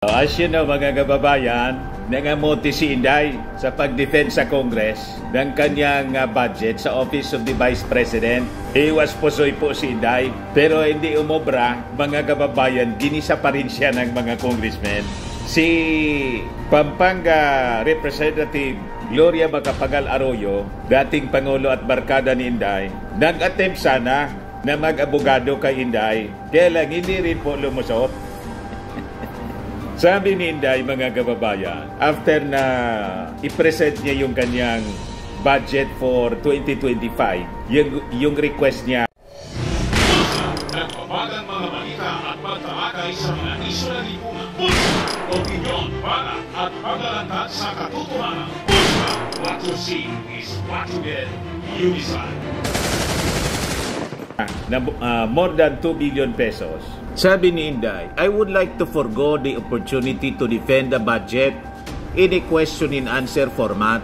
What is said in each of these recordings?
As you know, mga kababayan, nangamuti si Inday sa pag-defend sa Congress ng kanyang budget sa Office of the Vice President. Iwas pusoy po si Inday, pero hindi umobra, mga kababayan, ginisa pa rin siya ng mga congressmen. Si Pampanga Representative Gloria Macapagal Arroyo, dating Pangulo at barkada ni Inday, nag-attempt sana na mag-abogado kay Inday, kaya lang hindi rin po lumusot. Sabi ni Inday, mga kababayan, after na i-present niya yung kanyang budget for 2025, yung request niya. Nagpapagang mga balita at pagtalakay sa mga isyo na lipunan. Opinyon, para at paglalantad sa katotohanan. What you see is what you get. Unisan. More than 2 billion pesos. Sabi ni Inday, I would like to forgo the opportunity to defend the budget in a question and answer format.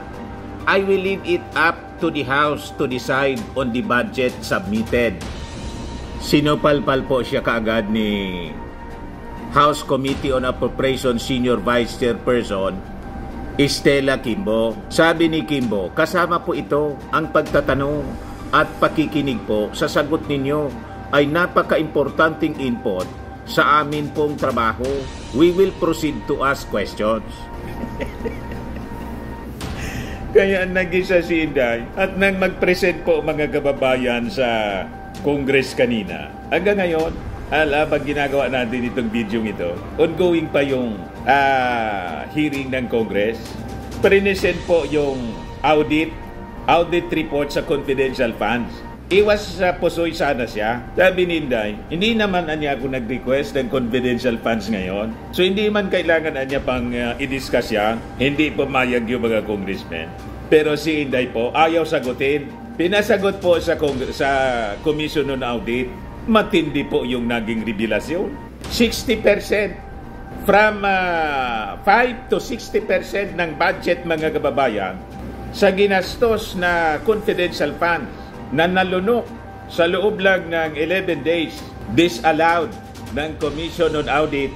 I will leave it up to the House to decide on the budget submitted. Sinupalpal po siya kaagad ni House Committee on Appropriations Senior Vice Chairperson Estela Quimbo. Sabi ni Quimbo, kasama po ito ang pagtatanong at pakikinig po sa sagot ninyo ay napaka-importanting input sa amin pong trabaho. We will proceed to ask questions. Kaya nag-isa si Inday at nang mag-present po mga kababayan sa Congress kanina. Hanggang ngayon, pag ginagawa natin itong video ito, ongoing pa yung hearing ng Congress. Present po yung audit report sa confidential funds. Iwas sa pusoy sana siya. Sabi ni Inday, hindi naman niya ako nag-request ng confidential funds ngayon. So hindi man kailangan niya pang i-discuss yan. Hindi pumayag yung mga congressmen. Pero si Inday po, ayaw sagutin. Pinasagot po sa Commission on Audit. Matindi po yung naging revelasyon. 60%. From 5 to 60% ng budget, mga kababayan, sa ginastos na confidential funds na nalunok sa loob lang ng 11 days, disallowed ng Commission on Audit.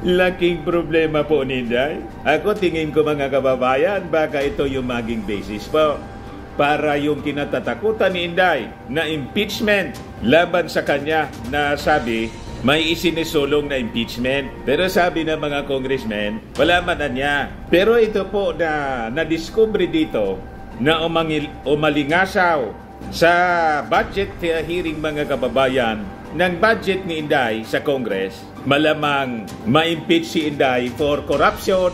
Laking problema po ni Inday. Ako tingin ko, mga kababayan, baka ito yung maging basis po para yung kinatatakutan ni Inday na impeachment laban sa kanya na sabi may isinisulong na impeachment. Pero sabi ng mga congressmen, wala man na niya. Pero ito po na nadiscover dito na umalingasaw sa budget hearing, mga kababayan, ng budget ni Inday sa Congress, malamang ma-impeach si Inday for corruption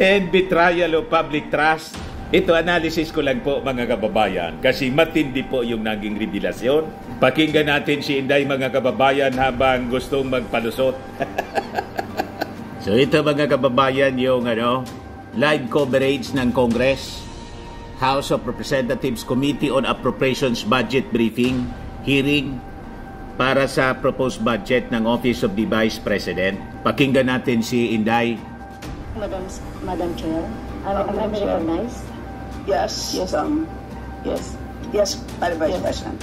and betrayal of public trust. Ito, analysis ko lang po, mga kababayan, kasi matindi po yung naging revelasyon. Pakinggan natin si Inday, mga kababayan, habang gustong magpalusot. So ito, mga kababayan, yung live coverage ng Congress, House of Representatives Committee on Appropriations Budget Briefing, hearing para sa proposed budget ng Office of the Vice President. Pakinggan natin si Inday. Madam Chair, I'm recognized. Yes. Madam Vice President.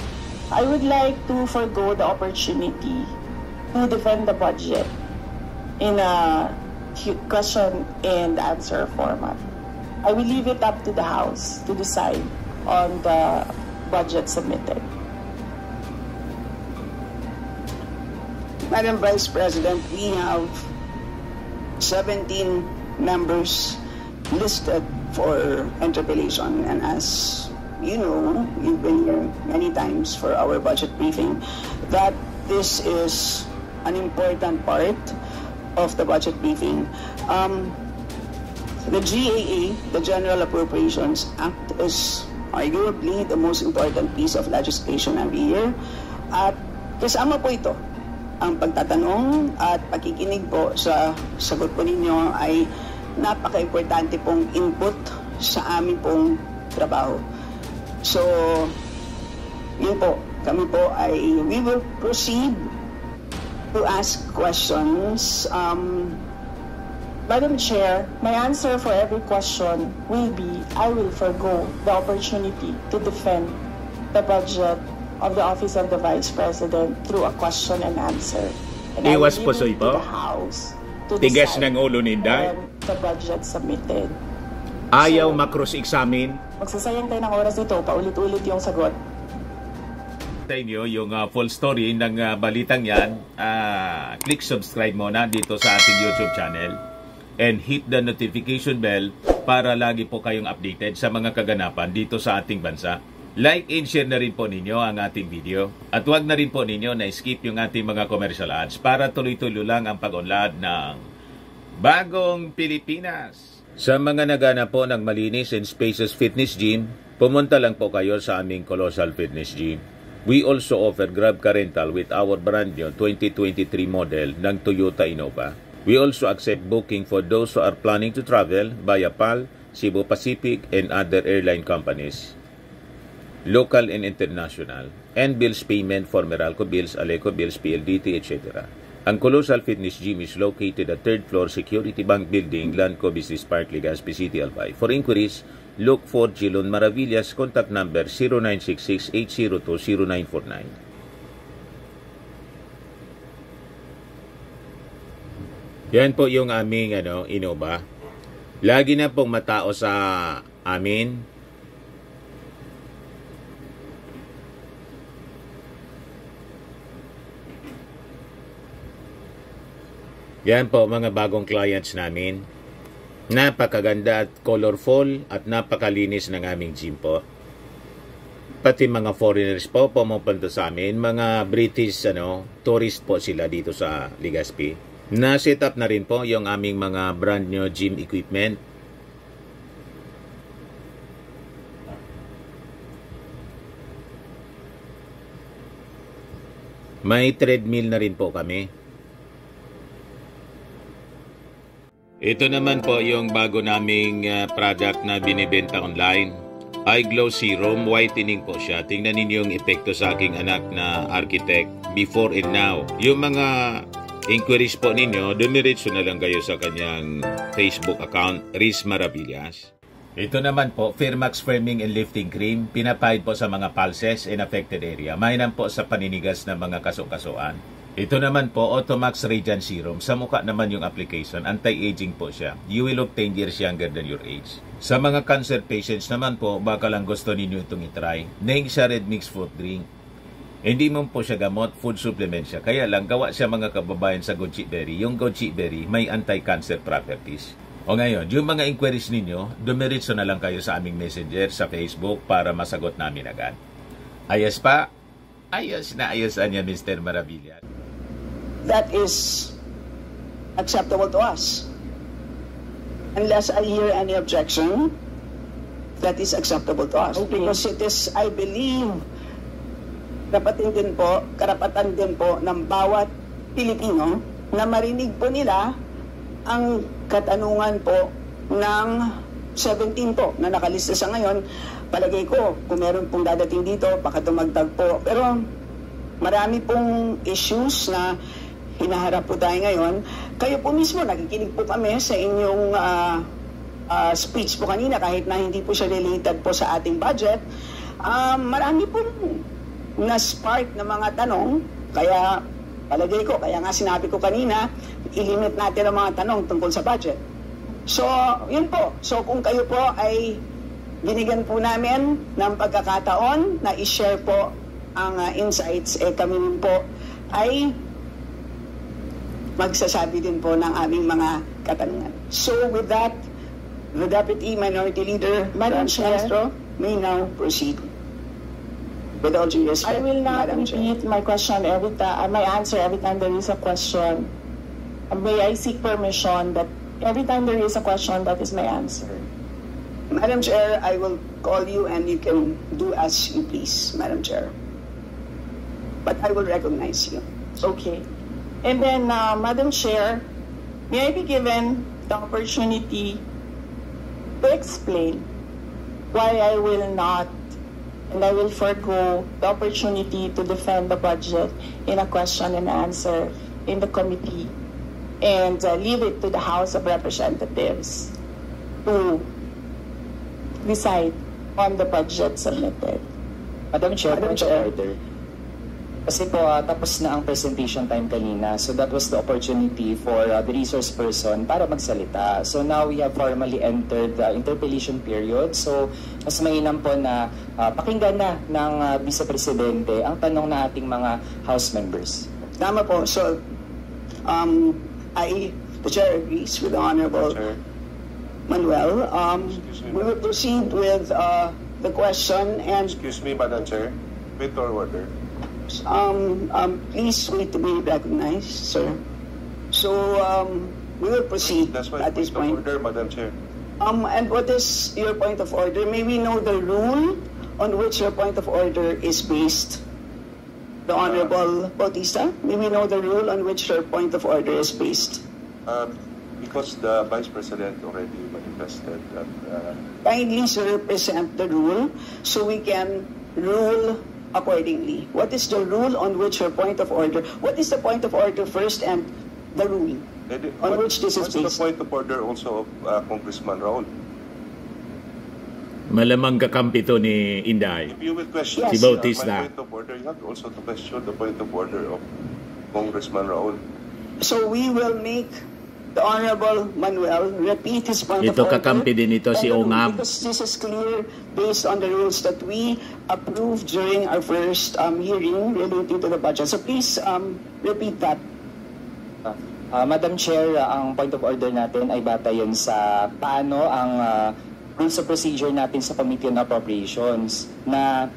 I would like to forgo the opportunity to defend the budget in a question and answer format. I will leave it up to the House to decide on the budget submitted. Madam Vice President, we have 17 members listed for interpellation, and as you know, you've been here many times for our budget briefing, that this is an important part of the budget briefing. The GAA, the General Appropriations Act, is arguably the most important piece of legislation every year, at kasama po ito ang pagtatanong at pakikinig po sa sagot po ninyo ay napaka-importante pong input sa amin pong trabaho. So, yun po, kami po ay we will proceed to ask questions. Madam Chair, my answer for every question will be I will forgo the opportunity to defend the budget of the Office of the Vice President through a question and answer. And Iwas I po will sa leave it to iba. the House to Tigas decide ng ulo ni Inday. on the budget submitted. Ayaw makross-examine Magsasayang tayo ng oras dito, paulit-ulit yung sagot. sa inyo yung full story ng balitang yan. Click subscribe muna dito sa ating YouTube channel and hit the notification bell para lagi po kayong updated sa mga kaganapan dito sa ating bansa. Like and share na rin po ninyo ang ating video at huwag na rin po ninyo na skip yung ating mga commercial ads para tuloy-tuloy lang ang pag-unlad ng Bagong Pilipinas. Sa mga nagana po ng malinis and spacious fitness gym, pumunta lang po kayo sa aming Colossal Fitness Gym. We also offer Grab Car Rental with our brand new 2023 model ng Toyota Innova. We also accept booking for those who are planning to travel via PAL, Cebu Pacific, and other airline companies, local and international, and bills payment for Meralco Bills, Aleco Bills, PLDT, etc. Ang Colossal Fitness Gym is located at 3rd floor Security Bank Building, Lanco Business Park, Legazpi City, Albay. For inquiries, look for Gilon Maravillas, contact number 0966-802-0949. Yan po yung aming Innova. Lagi na pong matao sa amin. Yan po mga bagong clients namin. Napakaganda at colorful at napakalinis ng aming gym po. Pati mga foreigners po pumupunta sa amin. Mga British tourist po sila dito sa Legazpi. Na-set up na rin po yung aming mga brand new gym equipment. May treadmill na rin po kami. Ito naman po yung bago naming product na binibenta online. Eye Glow Serum, whitening po siya. Tingnan ninyo yung epekto sa aking anak na architect before and now. Yung mga inquiries po ninyo, dumiretso na lang kayo sa kanyang Facebook account, Riz Maravillas. Ito naman po, Firmax Firming and Lifting Cream. Pinapahid po sa mga pulses in affected area. Mainam po sa paninigas ng mga kasukasuan. Ito naman po, Automax Radiant Serum. Sa mukha naman yung application. Anti-aging po siya. You will look 10 years younger than your age. Sa mga cancer patients naman po, baka lang gusto ninyo itong itry. Naing siya red mixed fruit drink. Hindi mo po siya gamot, food supplement siya. Kaya lang, gawa siya mga kababayan sa goji berry. Yung goji berry may anti-cancer properties. O ngayon, yung mga inquiries ninyo, dumiretso na lang kayo sa aming messenger sa Facebook para masagot namin agad. Ayos pa? Ayos na ayosan niya, Mr. Maravilla. That is acceptable to us. Unless I hear any objection, that is acceptable to us. Okay. Because it is, I believe, karapatan din po ng bawat Pilipino na marinig po nila ang katanungan po ng 17 po na nakalista sa ngayon. Palagay ko, kung meron pong dadating dito, baka dumagdag po. Pero marami pong issues na hinaharap po tayo ngayon. Kayo po mismo, nakikinig po kami sa inyong speech po kanina, kahit na hindi po siya related po sa ating budget. Marami pong na-spark na mga tanong, kaya palagay ko, kaya nga sinabi ko kanina, ilimit natin ang mga tanong tungkol sa budget. So, yun po. So, kung kayo po ay binigyan po namin ng pagkakataon na i-share po ang insights, kami po ay magsasabi din po ng aming mga katanungan. So with that, the Deputy Minority Leader, Madam Castro, may now proceed. With all due respect, I will not Madam Chair. repeat my question every time, my answer every time there is a question. May I seek permission that every time there is a question, that is my answer. Madam Chair, I will call you and you can do as you please, Madam Chair. But I will recognize you. Okay. And then, Madam Chair, may I be given the opportunity to explain why I will not and I will forgo the opportunity to defend the budget in a question and answer in the committee and leave it to the House of Representatives to decide on the budget submitted. Madam Chair, point of order. Kasi po, tapos na ang presentation time kanina. So that was the opportunity for the resource person para magsalita. So now we have formally entered the interpellation period. So mas mainam po na pakinggan na ng Vice Presidente ang tanong na ating mga House members. Tama po. So, the Chair agrees with the Honorable Manuel. We will proceed with the question and... Excuse me, Madam Chair. Wait or order. Please wait to be recognized, sir. So, we will proceed That's my at this point. Point of order, Madam Chair. And what is your point of order? May we know the rule on which your point of order is based? The Honorable Bautista, may we know the rule on which your point of order is based? Because the Vice President already manifested that... Kindly, sir, present the rule so we can rule accordingly. What is the rule on which your point of order? What is the point of order first and the rule on which this is based? What's the point of order also of Congressman Raul? Malamang kakampi to ni Inday. If you will question Yes. Si Bautista. my point of order, you have also to question the point of order of Congressman Raul. So we will make the Honorable Manuel repeat his point of Ito order. kakampi din ito si Ongab. Because this is clear based on the rules that we approved during our first hearing relating to the budget. So please repeat that. Madam Chair, ang point of order natin ay batayan sa paano ang rules of procedure natin sa Committee on Appropriations na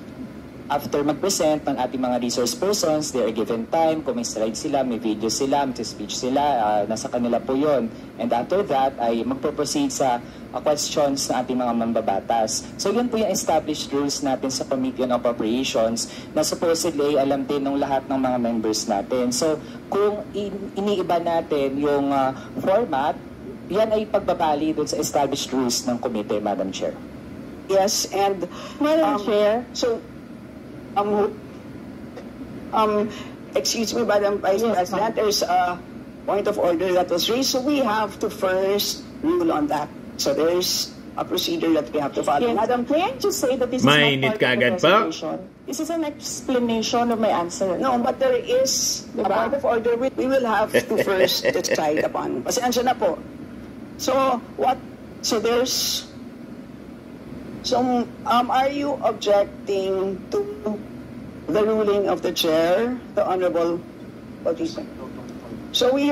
after mag-present ng ating mga resource persons, they are given time, kung may slide sila, may video sila, may speech sila, nasa kanila po yun. And after that, ay magpo-proceed sa questions ng ating mga mambabatas. So yun po yung established rules natin sa Committee on Appropriations na supposedly ay alam din ng lahat ng mga members natin. So kung iniiba natin yung format, yan ay pagbabali dun sa established rules ng committee, Madam Chair. Yes, and Madam Chair. So, excuse me, Madam Vice President, there's a point of order that was raised, so we have to first rule on that. So there's a procedure that we have to follow. Yes. Madam, May I just say that this is Mainit not part kaagad of the pa? presentation. This is an explanation of my answer. no, but there is a point of order we will have to first decide upon. Pasensya na po. So, what? So there's... So, are you objecting to the ruling of the chair, the Honorable Bautista? So we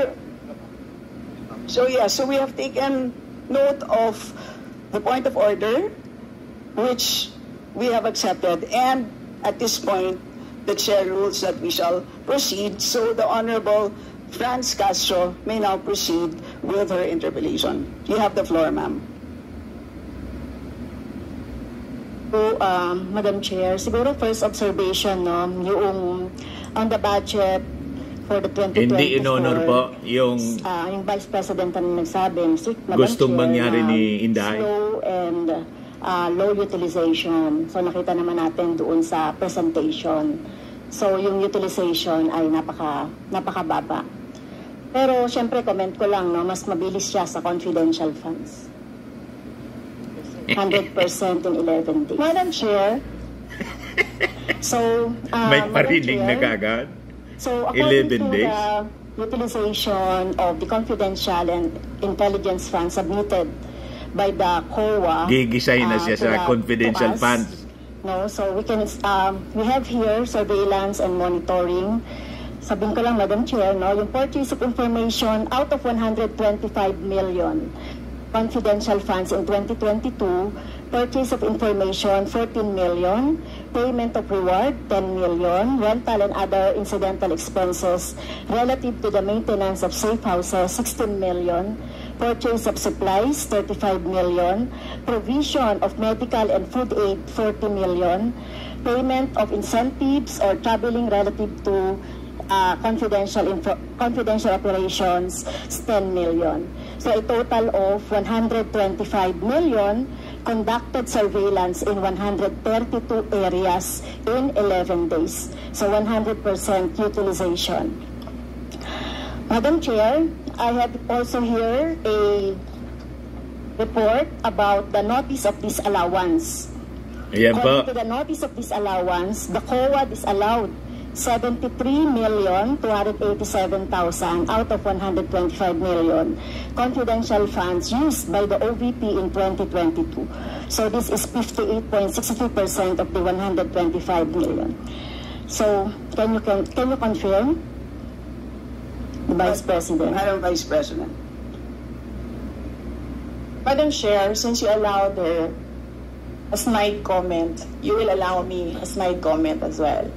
have taken note of the point of order, which we have accepted, and at this point, the chair rules that we shall proceed. So the Honorable Franz Castro may now proceed with her interpellation. You have the floor, ma'am. So, Madam Chair, siguro first observation, no, yung on the budget for the 2024. Hindi in-honor po yung yung Vice President na nagsabi, Madam gustong Chair, mangyari na ni Inday. slow and low utilization. So nakita naman natin doon sa presentation. So yung utilization ay napakababa. Pero syempre comment ko lang, no, mas mabilis siya sa confidential funds. 100% in 11 days. Madam Chair, so, May Madam parinig na Chair, kagad. so according 11 to days. the utilization of the confidential and intelligence funds submitted by the COA, Gigisahin na siya sa confidential to us, funds. No, so we can we have here surveillance and monitoring. Sabihin ko lang, Madam Chair, no, yung purchase of information out of 125 million confidential funds in 2022, purchase of information 14 million, payment of reward 10 million, rental and other incidental expenses relative to the maintenance of safe houses 16 million, purchase of supplies 35 million, provision of medical and food aid 40 million, payment of incentives or traveling relative to confidential operations 10 million. So a total of 125 million conducted surveillance in 132 areas in 11 days. So 100% utilization. Madam Chair, I have also here a report about the notice of disallowance Ayan po. According to the notice of disallowance, the COA disallowed 73,287,000 out of 125 million confidential funds used by the OVP in 2022. So this is 58.62% of the 125 million. So can you confirm, the Vice President? Madam Vice President. Madam Chair, since you allowed her a snide comment, you will allow me a snide comment as well.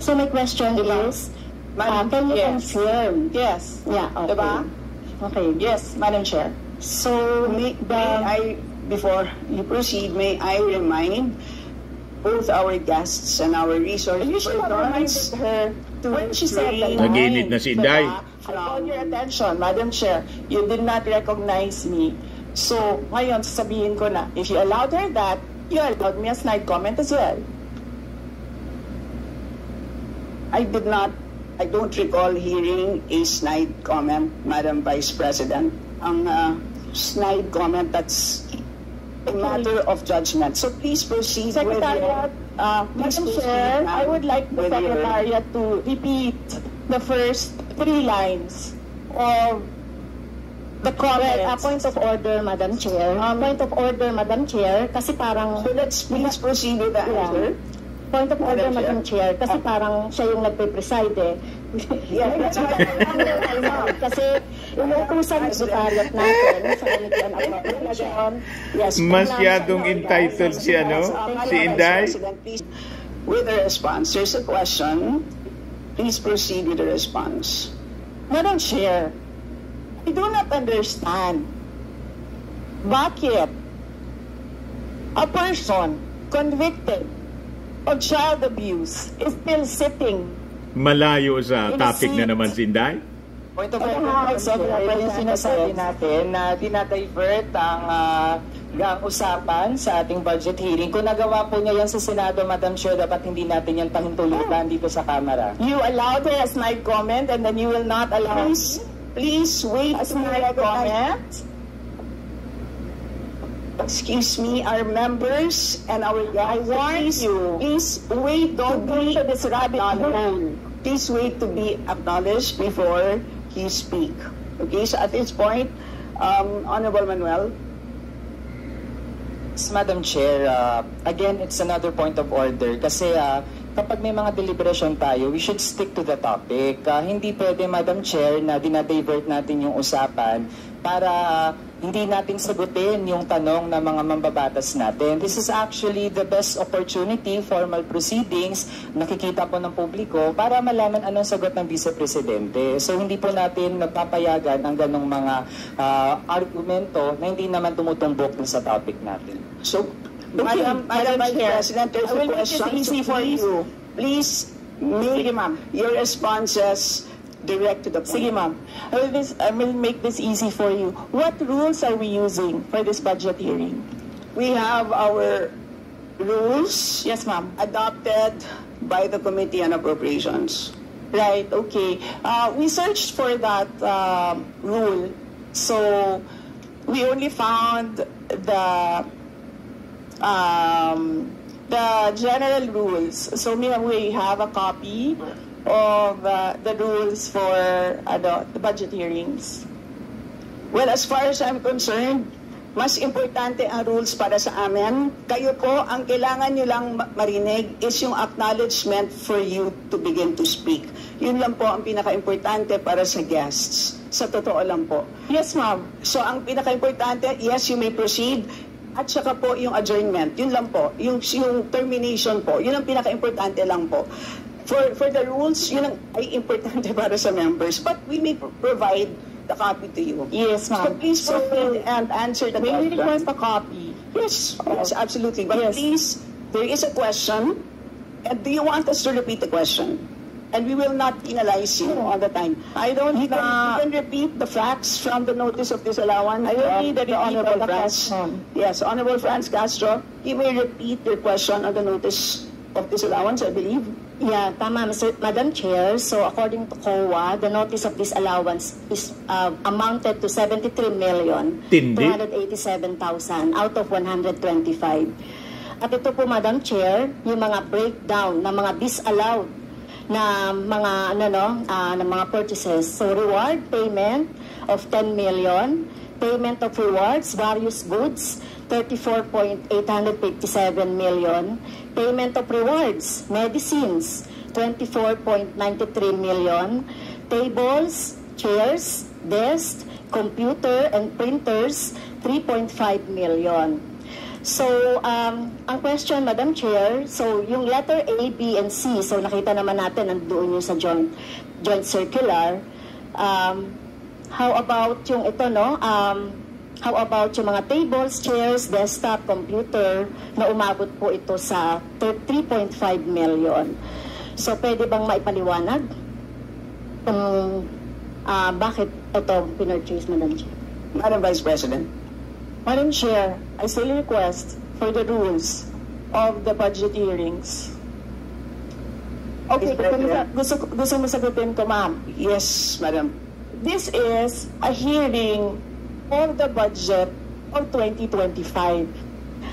So my question is, Madam, can you yes. confirm? Yes. Yeah, okay. Diba? Okay. Yes, Madam Chair. So Before you proceed, may I remind both our guests and our resource You should have reminded her when she said that. Naginit na si Inday. I call your attention, Madam Chair, you did not recognize me. So, ngayon, sasabihin ko na, if you allowed her that, you allowed me a snide comment as well. I don't recall hearing a snide comment, Madam Vice President. Ang snide comment, that's a matter of judgment. So please proceed with Secretariat, Madam Chair, I would like the Secretariat to repeat the first 3 lines of the comments. a point of order, Madam Chair. Point of order, Madam Chair, kasi parang... So let's please proceed with the answer. Point of order, Madam Chair, kasi parang siya yung nagpe-preside eh. Kasi inuutusan ng secretariat natin sa Committee on Appropriation. Yes, Masyadong entitled si Inday. With the response, there's a question. Please proceed with the response. Madam Chair, I do not understand bakit a person convicted of child abuse is still sitting. Malayo sa topic na naman si Inday. Point of order, yung sinasabi natin na dinadivert ang usapan sa ating budget hearing. Kung nagawa po niya yan sa Senado, Madam Chair, dapat hindi natin yan pahintulutan dito sa Kamara. You allowed her a snide comment and then you will not allow Please wait a snide comment. Excuse me, our members and our guys. Please wait. Don't go to this rabbit hole. Please wait to be acknowledged before you speak. Okay, so at this point, Honorable Manuel. Madam Chair, again, it's another point of order kasi kapag may mga deliberation tayo, we should stick to the topic. Hindi pwede, Madam Chair, na dinadivert natin yung usapan para hindi natin sagutin yung tanong ng mga mambabatas natin. This is actually the best opportunity, formal proceedings, nakikita po ng publiko para malaman anong sagot ng Vice Presidente. So hindi po natin napapayagan ang ganong mga argumento na hindi naman tumutumbok sa topic natin. So, Madam Vice President, there's a question easy for you. Please make your responses direct to the point. Sige, ma'am. I will make this easy for you. What rules are we using for this budget hearing? We have our rules. Yes, ma'am. Adopted by the Committee on Appropriations. Right, okay. We searched for that rule. So, we only found the general rules. So, we have a copy of the rules for the budget hearings. Well, as far as I'm concerned, mas importante ang rules para sa amin. Kayo po, ang kailangan nyo lang marinig is yung acknowledgement for you to begin to speak. Yun lang po ang pinaka-importante para sa guests. Sa totoo lang po. Yes, ma'am. So, ang pinaka-importante, yes, you may proceed. At saka po yung adjournment. Yun lang po. Yung termination po. Yun ang pinaka-importante lang po. For the rules, yun ang ay importante para sa members. But we may provide the copy to you. Yes, ma'am. So please proceed and answer the question. May we request a copy? Yes, absolutely. But please, there is a question. And do you want us to repeat the question? And we will not penalize you all the time. You can repeat the facts from the notice of disallowance. I will read the Honorable Franz. Yes, Honorable Franz Castro, you may repeat your question on the notice of disallowance, I believe. Yeah, tama, Madam Chair. So according to COA, the notice of disallowance is amounted to 73,287,000 out of 125. At ito po, Madam Chair, yung mga breakdown ng mga disallowed na mga na mga purchases. So reward payment of 10 million, payment of rewards, various goods, 34.857 million, payment of rewards, medicines, 24.93 million, tables, chairs, desks, computer and printers, 3.5 million. So, ang question, Madam Chair, so yung letter A, B, and C, so nakita naman natin nandoon yung sa joint circular. How about yung ito, no? How about yung mga tables, chairs, desktop, computer, na umabot po ito sa 3.5 million. So, pwede bang maipaliwanag kung bakit ito pinurchase, Madam Chair? Madam Vice President. Madam Chair, I still request for the rules of the budget hearings. Okay, gusto mo sagutin ko, ma'am. Yes, Madam. This is a hearing for the budget of 2025.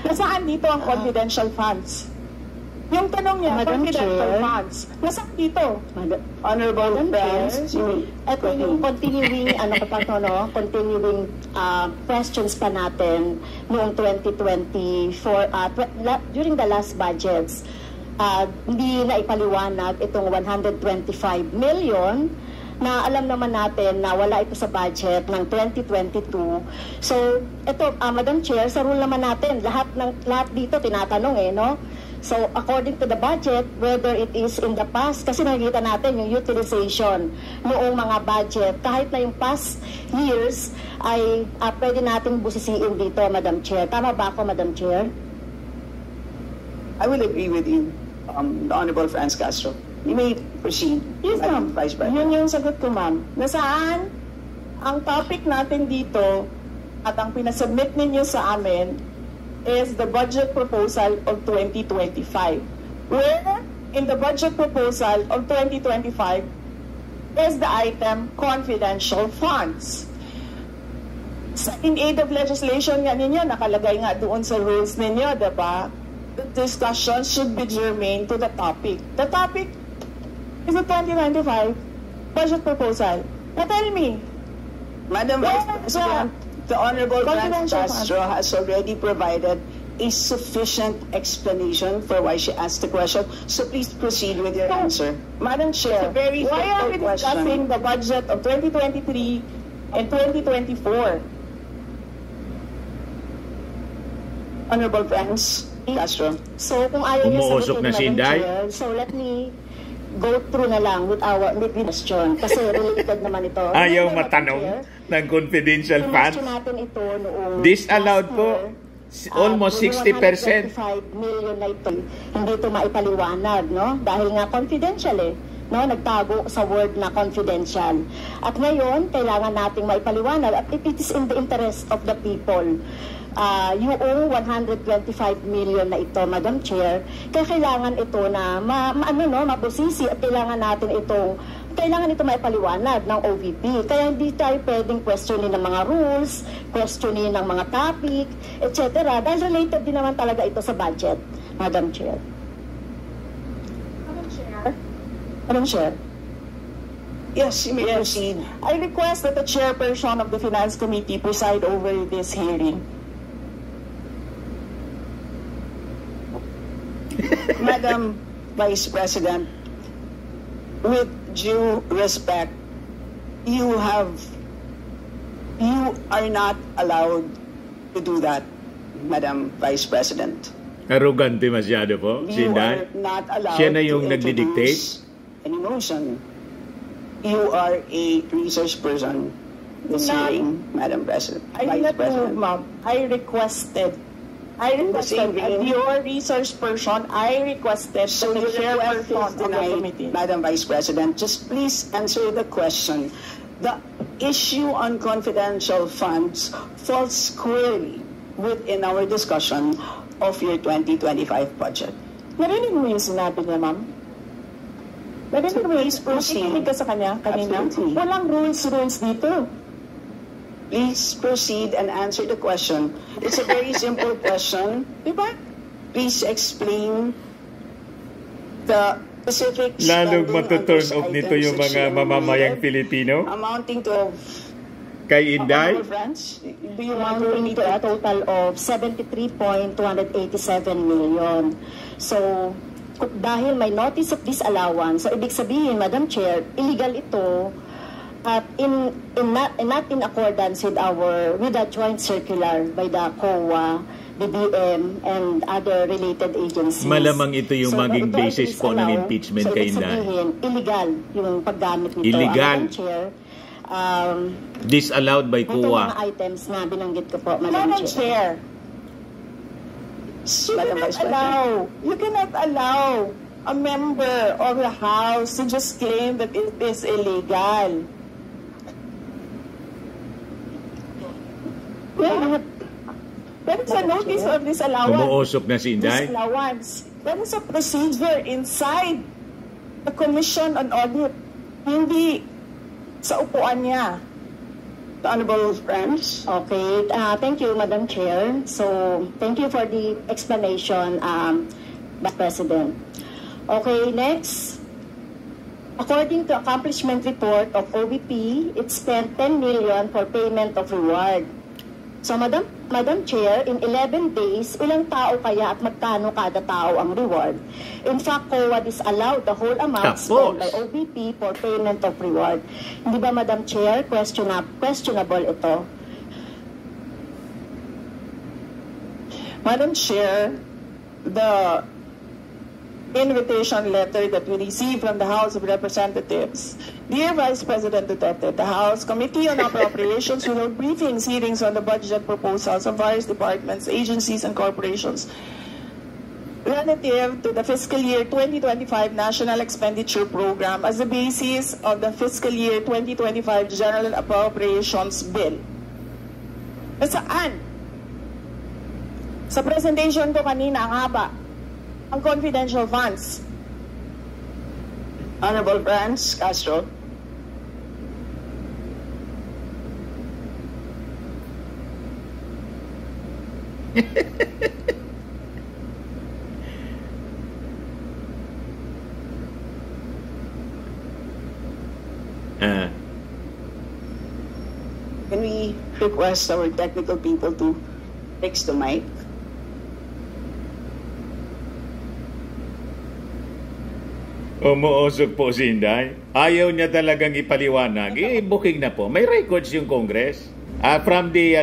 Nasaan dito ang confidential funds? Yung tanong niya, Madam confidential Chair. funds. Nasaan dito? Honorable Friends, Ito yung continuing, continuing questions pa natin noong 2024, during the last budgets. Hindi na ipaliwanag itong 125 million na alam naman natin na wala ito sa budget ng 2022. So, ito, Madam Chair, sa rule naman natin, lahat dito tinatanong no? So, according to the budget, whether it is in the past, kasi nakikita natin yung utilization noong mga budget, kahit na yung past years, ay pwede nating busisiin dito, Madam Chair. Tama ba ako, Madam Chair? I will agree with you, the Honorable Franz Castro. You may proceed. Yes, ma'am. Vice President. Yun yung sagot ko, ma'am. Nasaan ang topic natin dito at ang pinasubmit ninyo sa amin is the budget proposal of 2025. Where in the budget proposal of 2025 is the item confidential funds. In aid of legislation nga ninyo, nakalagay nga doon sa rules ninyo, diba? The discussion should be germane to the topic. The topic is the 2025 budget proposal. Now tell me, Madam Vice President, the Honorable Franz Castro has already provided a sufficient explanation for why she asked the question. So please proceed with your answer. Madam Chair, why are we discussing the budget of 2023 and 2024? Honorable Franz Castro. So, kung ayaw niya Umuusok na si Madam Inday. Chair, so let me go through na lang with the question. Kasi related naman ito. Ayaw Madam matanong Chair, ng confidential funds. Pinasyo natin ito noong Disallowed last po. year, Almost yung 60%. 125 million na ito, hindi ito maipaliwanag, no? Dahil nga confidential no? Nagtago sa word na confidential. At ngayon, kailangan nating maipaliwanag at it is in the interest of the people. Yung 125 million na ito, Madam Chair, kaya kailangan ito na mabusisi at kailangan ito maipaliwanag ng OVP. Kaya hindi tayo pwedeng questionin ng mga rules, questionin ng mga topic, etc. Dahil related din naman talaga ito sa budget, Madam Chair. Madam Chair, Yes, you may proceed. I request that the chairperson of the Finance Committee preside over this hearing. Madam Vice President, with due respect, you are not allowed to do that, Madam Vice President. Arrogante masyado po, si You Inday. are not allowed Siya na yung to nagdidictate. introduce any motion. You are a research person this hearing, Madam President. I Vice did not move, President. ma'am. I requested as your research person, I requested So that your the request chairperson is of the denied, committee. Madam Vice President. Just please answer the question. The issue on confidential funds falls squarely within our discussion of your 2025 budget. Narinig mo yung sinabi niya, ma'am? Narinig mo yung Please proceed. nakikinig ka sa kanya kanina? Absolutely. Walang rules dito. Please proceed and answer the question. It's a very simple question. Diba? please explain the specifics. Lalong spending on matuturn those off nito items yung that mga you mamamayang enumerated, Pilipino. amounting to Kay Inday, Honorable Friends, do you want to amounting repeat to a that? total of 73.287 million. So, dahil may notice of disallowance, so ibig sabihin, Madam Chair, illegal ito at not in accordance with the joint circular by the COA, BBM, and other related agencies. malamang ito yung maging ito ay basis po ng disallow. impeachment So, kay ibig Inday. sabihin, illegal yung paggamit nito. Illegal. Madam Chair, Disallowed by ito mga COA. items na binanggit ko po, Madam Madam Chair. Chair, Madam Vice President. you cannot allow a member of the House to just claim that it is illegal. That is a notice of disallowance. Umuusok na si Inday. Disallowance. That is a procedure inside the Commission on Audit. Hindi sa upuan niya. The Honorable Friends. Okay, thank you, Madam Chair. So, thank you for the explanation, Vice President. Okay, next. According to accomplishment report of OVP, it spent 10 million for payment of reward. So, Madam Chair, in 11 days, ilang tao kaya at magkano kada tao ang reward? In fact, COA disallowed the whole amount spent by OVP for payment of reward. Hindi ba, Madam Chair, questionable ito? Madam Chair, the invitation letter that we received from the House of Representatives. Dear Vice President Duterte, the House Committee on Appropriations will hold briefings, hearings on the budget proposals of various departments, agencies, and corporations relative to the fiscal year 2025 National Expenditure Program as the basis of the fiscal year 2025 General Appropriations Bill. Nasaan? Sa presentation ko kanina, ang haba. Ang confidential funds. Honorable Friends, Castro. Can we request our technical people to fix the mic? Umuusok po si Inday. Ayaw niya talagang ipaliwanag. Booking na po. May records yung Congress. From the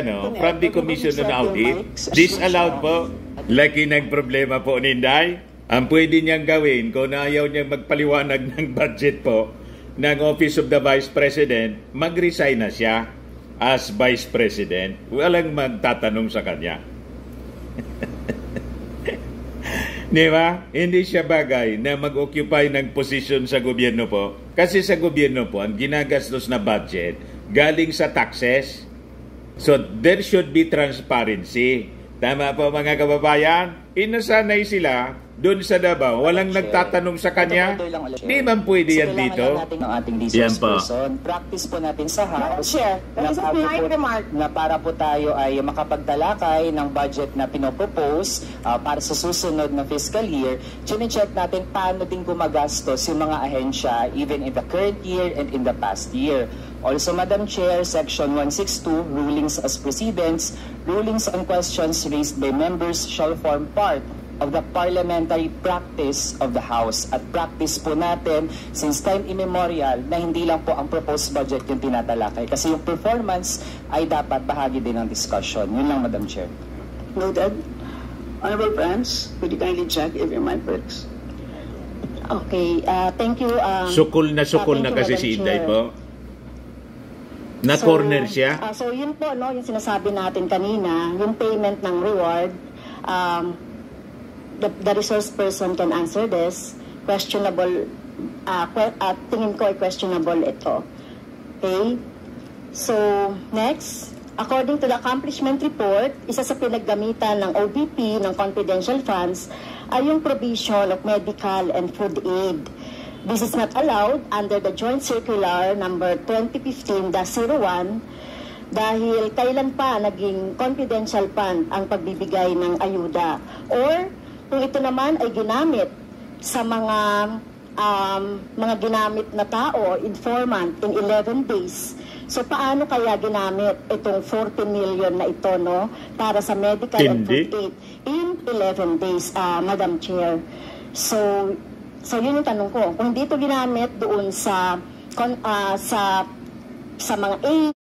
Commission on Audit. Disallowed po. Laki ng problema po ni Inday. Ang pwede niyang gawin kung ayaw niyang magpaliwanag ng budget po ng Office of the Vice President, mag-resign na siya as Vice President. Walang magtatanong sa kanya. Di ba? Hindi siya bagay na mag-occupy ng posisyon sa gobyerno po. Kasi sa gobyerno po, ang ginagastos na budget galing sa taxes. So, there should be transparency. Tama po mga kababayan? Inasanay sila doon sa Davao. Walang nagtatanong sa kanya. Di man pwede yan dito. Natin ng ating resource person. Practice po natin sa House na para po tayo ay makapagtalakay ng budget na pinopropose para sa susunod na fiscal year. Chine-check natin paano din gumagastos yung mga ahensya even in the current year and in the past year. Also, Madam Chair, Section 162, Rulings as Precedents, rulings on questions raised by members shall form part of the parliamentary practice of the House. At practice po natin since time immemorial na hindi lang po ang proposed budget yung tinatalakay. Kasi yung performance ay dapat bahagi din ng discussion. Yun lang, Madam Chair. Noted. Honorable Friends, could you kindly check if your mic works? Okay, thank you. Sukol na kasi si Inday po. Na-corner siya. So yun po, no, yung sinasabi natin kanina, yung payment ng reward, the resource person can answer this. Questionable, tingin ko ay questionable ito. Okay? So, next, according to the accomplishment report, isa sa pinaggamitan ng OVP ng confidential funds ay yung provision of medical and food aid. This is not allowed under the Joint Circular number 2015-01 dahil kailan pa naging confidential fund ang pagbibigay ng ayuda or Kung ito naman ay ginamit sa mga ginamit na tao, informant, in 11 days, so paano kaya ginamit itong 40 million na ito, no, para sa medical and food aid in 11 days, Madam Chair? So yun yung tanong ko. Kung hindi ito ginamit doon sa mga aid,